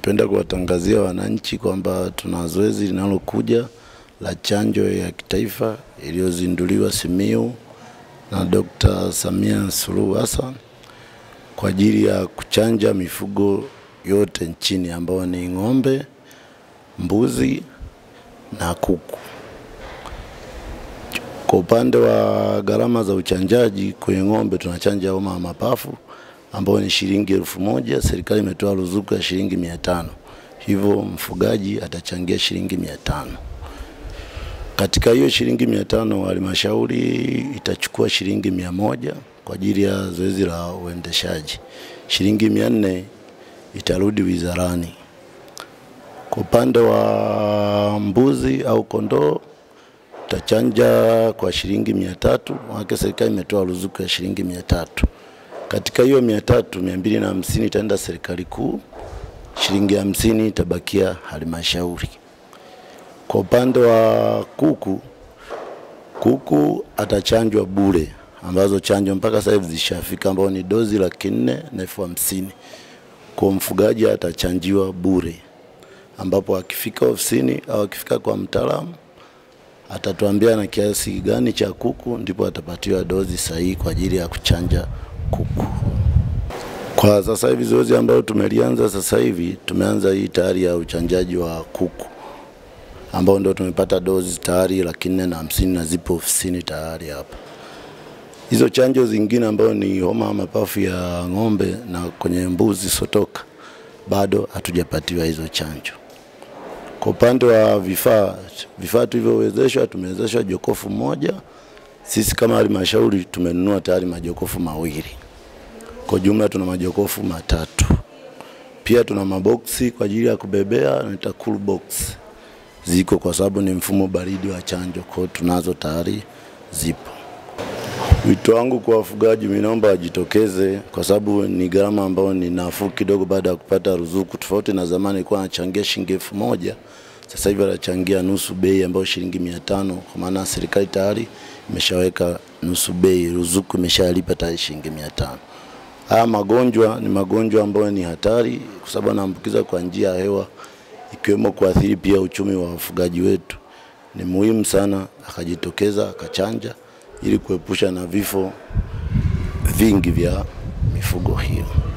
Napenda kuwatangazia wananchi kwamba tuna zoezi linalokuja la chanjo ya kitaifa iliyozinduliwa Simiyu na Dr. Samia Suluhu Hassan kwa ajili ya kuchanja mifugo yote nchini ambao ni ng'ombe, mbuzi na kuku. Kwa upande wa gharama za uchanjaji, kwenye ng'ombe tunachanja homa ya mapafu ambao ni shilingi 1000, serikali imetoa ruzuku ya shilingi 500. Hivyo mfugaji atachangia shilingi 500. Katika hiyo shilingi 500, halmashauri itachukua shilingi 100 kwa ajili ya zoezi la uendeshaji. Shilingi 400 itarudi wizarani. Kwa upande wa mbuzi au kondoo tutachanja kwa shilingi 300, maana serikali imetoa ruzuku ya shilingi 300. Katika hiyo 300, 250 itaenda serikali kuu, shilingi 50 itabakia halmashauri. Kwa upande wa kuku atachanjwa bure, ambazo chanjo mpaka sasa hivi zishafika ambao ni dozi 450,000. Kwa mfugaji atachanjiwa bure, ambapo akifika ofisini au akifika kwa mtaalamu atatuambia na kiasi gani cha kuku, ndipo atapatiwa dozi sahihi kwa ajili ya kuchanja kuku. Kwa sasa hivi zoezi ambalo tumelianza sasa hivi, tumeanza hii tayari ya uchanjaji wa kuku, ambao ndio tumepata dozi tayari 450 na zipo ofisini tayari hapa. Hizo chanjo zingine ambao ni homa ya mapafu ya ng'ombe na kwenye mbuzi sotoka, bado hatujapatiwa hizo chanjo. Kwa upande wa vifaa tulivyowezeshwa, tumewezeshwa jokofu moja. Sisi kama halmashauri tumenunua tayari majokofu 2. Kwa jumla tuna majokofu 3. Pia tuna maboksi kwa ajili ya kubebea, na cool box ziko kwa sababu ni mfumo baridi wa chanjo, kwa tunazo tayari zipo. Wito wangu kwa wafugaji, mimi naomba wajitokeze kwa sababu ni gharama ambayo ni nafuu kidogo baada ya kupata ruzuku. Tofauti na zamani ilikuwa anachangia shilingi 1000, sasa hivi anachangia nusu bei ambayo shilingi 500, kwa maana serikali tayari imeshaweka nusu bei, ruzuku imeshalipa tayari shilingi 500. Haya magonjwa ni magonjwa ambayo ni hatari kwa sababu yanaambukiza kwa njia ya hewa, ikiwemo kuathiri pia uchumi wa wafugaji wetu. Ni muhimu sana akajitokeza akachanja ili kuepusha na vifo vingi vya mifugo hiyo.